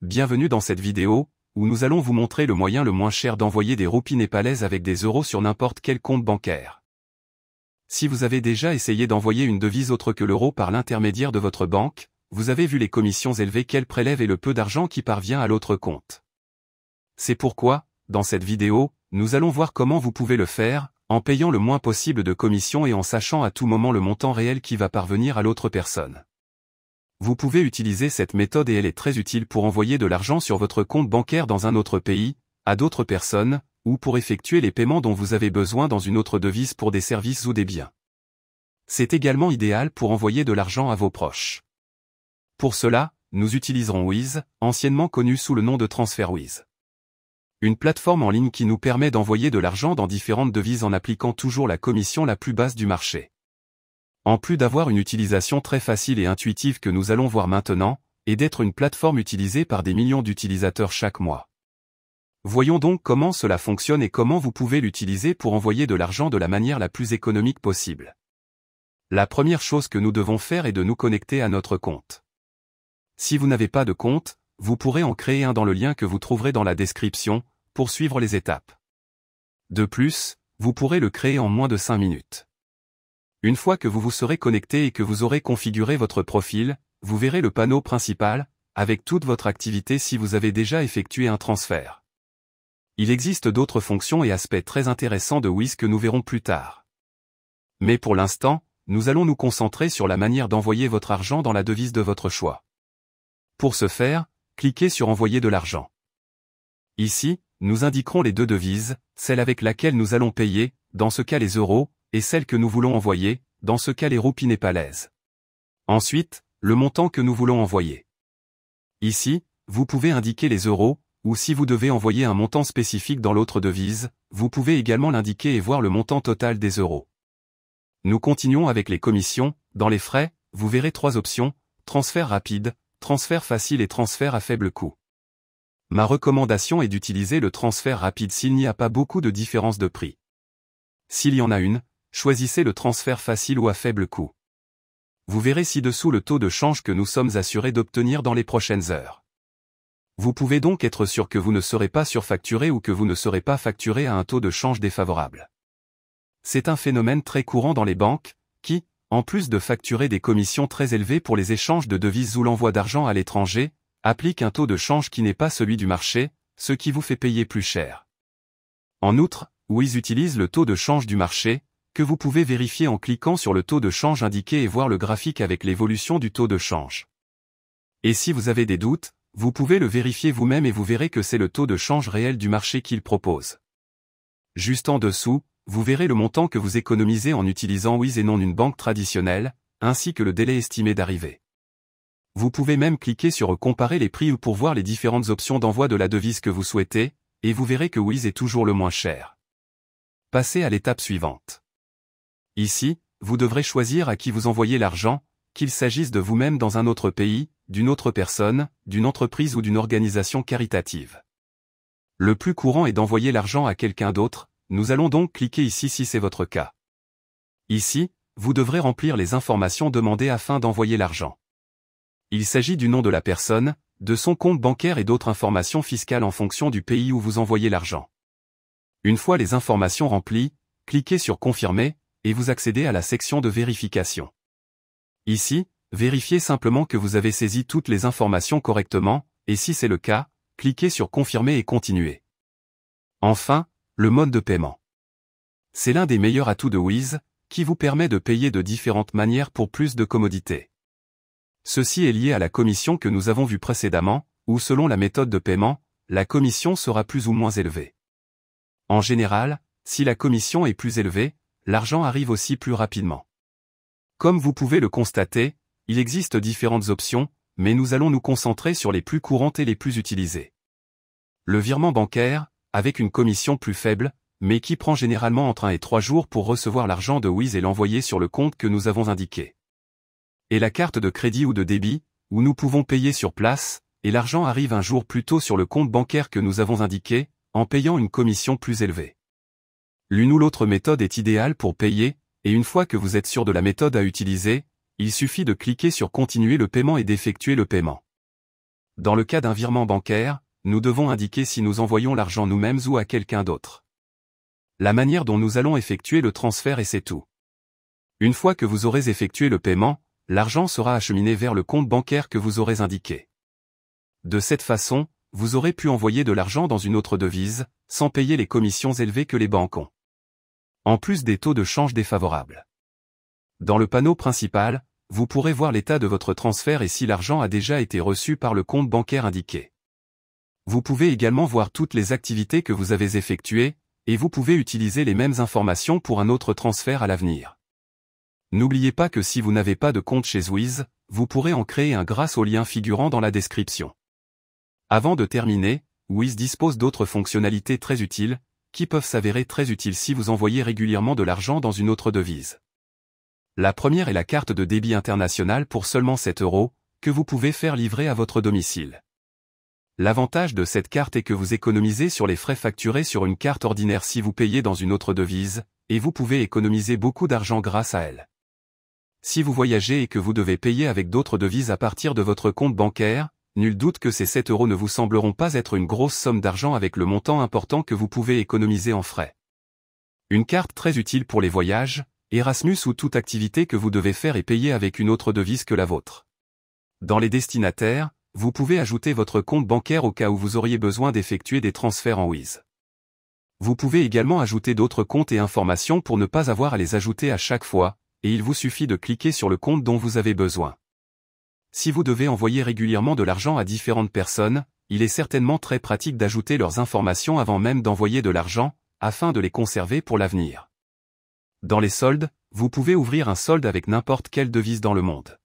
bienvenue dans cette vidéo, où nous allons vous montrer le moyen le moins cher d'envoyer des roupies népalaises avec des euros sur n'importe quel compte bancaire. Si vous avez déjà essayé d'envoyer une devise autre que l'euro par l'intermédiaire de votre banque, vous avez vu les commissions élevées qu'elle prélève et le peu d'argent qui parvient à l'autre compte. C'est pourquoi, dans cette vidéo, nous allons voir comment vous pouvez le faire, en payant le moins possible de commissions et en sachant à tout moment le montant réel qui va parvenir à l'autre personne. Vous pouvez utiliser cette méthode et elle est très utile pour envoyer de l'argent sur votre compte bancaire dans un autre pays, à d'autres personnes, ou pour effectuer les paiements dont vous avez besoin dans une autre devise pour des services ou des biens. C'est également idéal pour envoyer de l'argent à vos proches. Pour cela, nous utiliserons Wise, anciennement connu sous le nom de TransferWise. Une plateforme en ligne qui nous permet d'envoyer de l'argent dans différentes devises en appliquant toujours la commission la plus basse du marché. En plus d'avoir une utilisation très facile et intuitive que nous allons voir maintenant, et d'être une plateforme utilisée par des millions d'utilisateurs chaque mois. Voyons donc comment cela fonctionne et comment vous pouvez l'utiliser pour envoyer de l'argent de la manière la plus économique possible. La première chose que nous devons faire est de nous connecter à notre compte. Si vous n'avez pas de compte, vous pourrez en créer un dans le lien que vous trouverez dans la description, pour suivre les étapes. De plus, vous pourrez le créer en moins de 5 minutes. Une fois que vous vous serez connecté et que vous aurez configuré votre profil, vous verrez le panneau principal, avec toute votre activité si vous avez déjà effectué un transfert. Il existe d'autres fonctions et aspects très intéressants de Wise que nous verrons plus tard. Mais pour l'instant, nous allons nous concentrer sur la manière d'envoyer votre argent dans la devise de votre choix. Pour ce faire, cliquez sur Envoyer de l'argent. Ici, nous indiquerons les deux devises, celle avec laquelle nous allons payer, dans ce cas les euros, et celle que nous voulons envoyer, dans ce cas les roupies népalaises. Ensuite, le montant que nous voulons envoyer. Ici, vous pouvez indiquer les euros, ou si vous devez envoyer un montant spécifique dans l'autre devise, vous pouvez également l'indiquer et voir le montant total des euros. Nous continuons avec les commissions. Dans les frais, vous verrez 3 options, transfert rapide, transfert facile et transfert à faible coût. Ma recommandation est d'utiliser le transfert rapide s'il n'y a pas beaucoup de différence de prix. S'il y en a une, choisissez le transfert facile ou à faible coût. Vous verrez ci-dessous le taux de change que nous sommes assurés d'obtenir dans les prochaines heures. Vous pouvez donc être sûr que vous ne serez pas surfacturé ou que vous ne serez pas facturé à un taux de change défavorable. C'est un phénomène très courant dans les banques, qui, en plus de facturer des commissions très élevées pour les échanges de devises ou l'envoi d'argent à l'étranger, applique un taux de change qui n'est pas celui du marché, ce qui vous fait payer plus cher. En outre, Wise utilise le taux de change du marché, que vous pouvez vérifier en cliquant sur le taux de change indiqué et voir le graphique avec l'évolution du taux de change. Et si vous avez des doutes, vous pouvez le vérifier vous-même et vous verrez que c'est le taux de change réel du marché qu'il propose. Juste en dessous, vous verrez le montant que vous économisez en utilisant Wise et non une banque traditionnelle, ainsi que le délai estimé d'arrivée. Vous pouvez même cliquer sur Comparer les prix ou pour voir les différentes options d'envoi de la devise que vous souhaitez, et vous verrez que Wise est toujours le moins cher. Passez à l'étape suivante. Ici, vous devrez choisir à qui vous envoyez l'argent, qu'il s'agisse de vous-même dans un autre pays, d'une autre personne, d'une entreprise ou d'une organisation caritative. Le plus courant est d'envoyer l'argent à quelqu'un d'autre, nous allons donc cliquer ici si c'est votre cas. Ici, vous devrez remplir les informations demandées afin d'envoyer l'argent. Il s'agit du nom de la personne, de son compte bancaire et d'autres informations fiscales en fonction du pays où vous envoyez l'argent. Une fois les informations remplies, cliquez sur Confirmer, et vous accédez à la section de vérification. Ici, vérifiez simplement que vous avez saisi toutes les informations correctement, et si c'est le cas, cliquez sur Confirmer et Continuer. Enfin, le mode de paiement. C'est l'un des meilleurs atouts de Wise, qui vous permet de payer de différentes manières pour plus de commodité. Ceci est lié à la commission que nous avons vue précédemment, où selon la méthode de paiement, la commission sera plus ou moins élevée. En général, si la commission est plus élevée, l'argent arrive aussi plus rapidement. Comme vous pouvez le constater, il existe différentes options, mais nous allons nous concentrer sur les plus courantes et les plus utilisées. Le virement bancaire, avec une commission plus faible, mais qui prend généralement entre 1 et 3 jours pour recevoir l'argent de Wise et l'envoyer sur le compte que nous avons indiqué. Et la carte de crédit ou de débit, où nous pouvons payer sur place, et l'argent arrive un jour plus tôt sur le compte bancaire que nous avons indiqué, en payant une commission plus élevée. L'une ou l'autre méthode est idéale pour payer, et une fois que vous êtes sûr de la méthode à utiliser, il suffit de cliquer sur Continuer le paiement et d'effectuer le paiement. Dans le cas d'un virement bancaire, nous devons indiquer si nous envoyons l'argent nous-mêmes ou à quelqu'un d'autre. La manière dont nous allons effectuer le transfert et c'est tout. Une fois que vous aurez effectué le paiement, l'argent sera acheminé vers le compte bancaire que vous aurez indiqué. De cette façon, vous aurez pu envoyer de l'argent dans une autre devise, sans payer les commissions élevées que les banques ont. En plus des taux de change défavorables. Dans le panneau principal, vous pourrez voir l'état de votre transfert et si l'argent a déjà été reçu par le compte bancaire indiqué. Vous pouvez également voir toutes les activités que vous avez effectuées, et vous pouvez utiliser les mêmes informations pour un autre transfert à l'avenir. N'oubliez pas que si vous n'avez pas de compte chez Wiz, vous pourrez en créer un grâce au lien figurant dans la description. Avant de terminer, Wiz dispose d'autres fonctionnalités très utiles, qui peuvent s'avérer très utiles si vous envoyez régulièrement de l'argent dans une autre devise. La première est la carte de débit international pour seulement 7 €, que vous pouvez faire livrer à votre domicile. L'avantage de cette carte est que vous économisez sur les frais facturés sur une carte ordinaire si vous payez dans une autre devise, et vous pouvez économiser beaucoup d'argent grâce à elle. Si vous voyagez et que vous devez payer avec d'autres devises à partir de votre compte bancaire, nul doute que ces 7 € ne vous sembleront pas être une grosse somme d'argent avec le montant important que vous pouvez économiser en frais. Une carte très utile pour les voyages, Erasmus ou toute activité que vous devez faire et payer avec une autre devise que la vôtre. Dans les destinataires, vous pouvez ajouter votre compte bancaire au cas où vous auriez besoin d'effectuer des transferts en Wiz. Vous pouvez également ajouter d'autres comptes et informations pour ne pas avoir à les ajouter à chaque fois, et il vous suffit de cliquer sur le compte dont vous avez besoin. Si vous devez envoyer régulièrement de l'argent à différentes personnes, il est certainement très pratique d'ajouter leurs informations avant même d'envoyer de l'argent, afin de les conserver pour l'avenir. Dans les soldes, vous pouvez ouvrir un solde avec n'importe quelle devise dans le monde.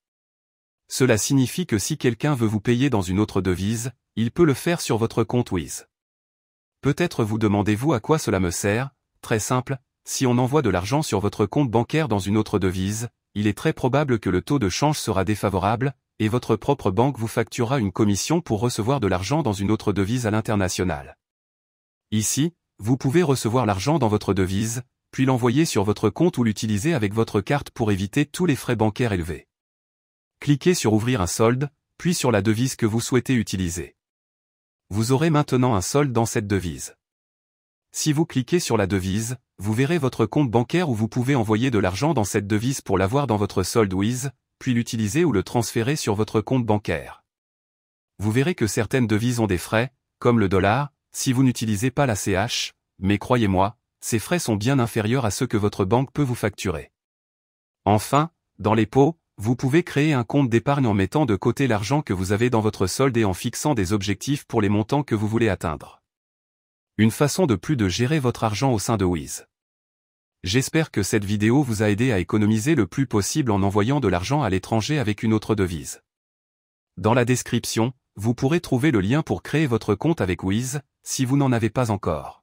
Cela signifie que si quelqu'un veut vous payer dans une autre devise, il peut le faire sur votre compte Wiz. Peut-être vous demandez-vous à quoi cela me sert? Très simple, si on envoie de l'argent sur votre compte bancaire dans une autre devise, il est très probable que le taux de change sera défavorable, et votre propre banque vous facturera une commission pour recevoir de l'argent dans une autre devise à l'international. Ici, vous pouvez recevoir l'argent dans votre devise, puis l'envoyer sur votre compte ou l'utiliser avec votre carte pour éviter tous les frais bancaires élevés. Cliquez sur Ouvrir un solde, puis sur la devise que vous souhaitez utiliser. Vous aurez maintenant un solde dans cette devise. Si vous cliquez sur la devise, vous verrez votre compte bancaire où vous pouvez envoyer de l'argent dans cette devise pour l'avoir dans votre solde Wiz, puis l'utiliser ou le transférer sur votre compte bancaire. Vous verrez que certaines devises ont des frais, comme le dollar, si vous n'utilisez pas la CH, mais croyez-moi, ces frais sont bien inférieurs à ceux que votre banque peut vous facturer. Enfin, dans les pots, vous pouvez créer un compte d'épargne en mettant de côté l'argent que vous avez dans votre solde et en fixant des objectifs pour les montants que vous voulez atteindre. Une façon de plus de gérer votre argent au sein de Wiz. J'espère que cette vidéo vous a aidé à économiser le plus possible en envoyant de l'argent à l'étranger avec une autre devise. Dans la description, vous pourrez trouver le lien pour créer votre compte avec Wiz, si vous n'en avez pas encore.